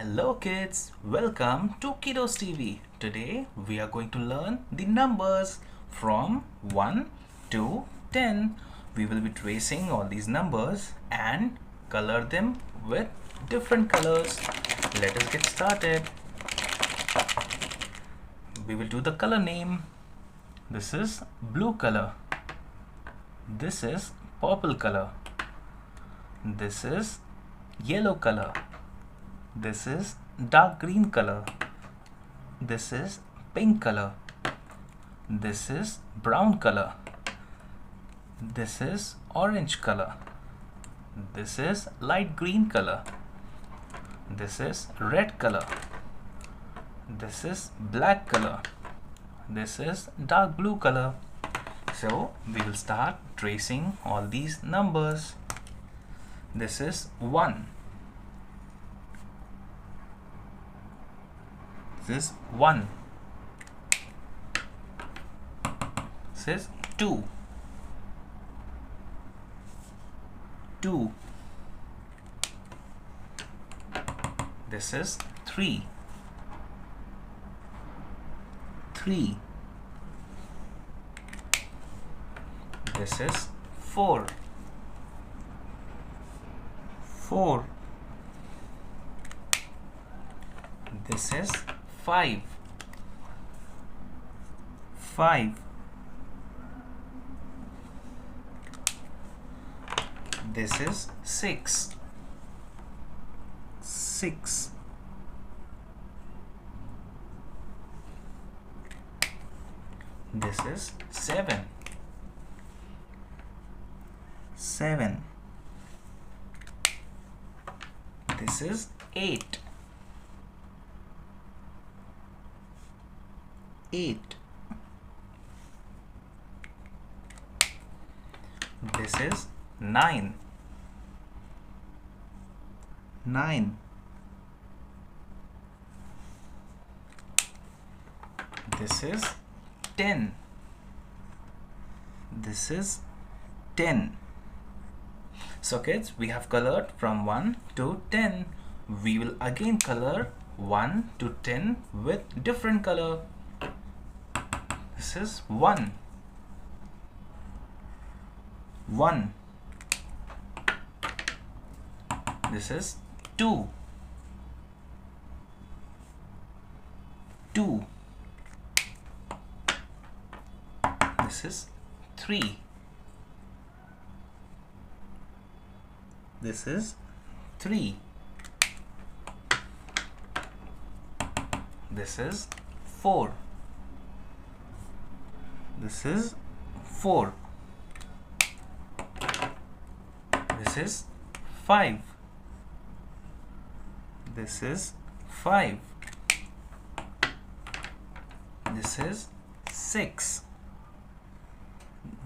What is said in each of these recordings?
Hello kids, welcome to KiddosTV. Today we are going to learn the numbers from 1 to 10. We will be tracing all these numbers and color them with different colors. Let us get started. We will do the color name. This is blue color. This is purple color. This is yellow color. This is dark green color. This is pink color. This is brown color. This is orange color. This is light green color. This is red color. This is black color. This is dark blue color. So we will start tracing all these numbers. This is 1. This is 1. This is 2. 2. This is 3. 3. This is 4. 4. This is 5. 5. This is 6. 6. This is 7. 7. This is 8. 8. This is 9. 9. This is 10. This is 10. So kids, we have colored from 1 to 10. We will again color 1 to 10 with different color. This is 1. 1. This is 2. 2. This is 3. This is 3. This is 4. This is 4. This is 5. This is 5. This is 6.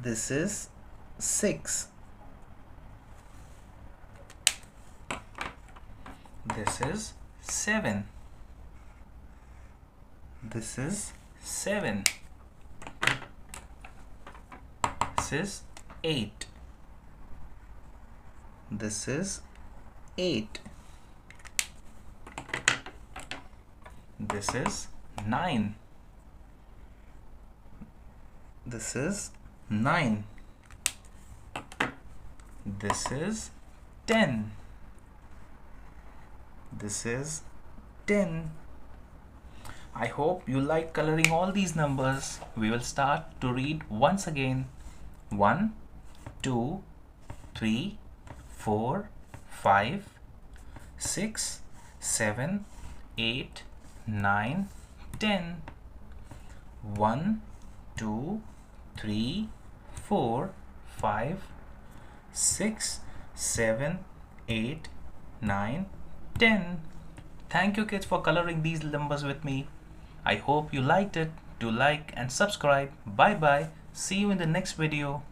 This is 6. This is 7. This is 7. This is 8. This is 8. This is 9. This is 9. This is 10. This is 10. I hope you like coloring all these numbers. We will start to read once again. 1, 2, 3, 4, 5, 6, 7, 8, 9, 10. 1, 2, 3, 4, 5, 6, 7, 8, 9, 10. Thank you kids for coloring these numbers with me. I hope you liked it. Do like and subscribe. Bye bye. See you in the next video.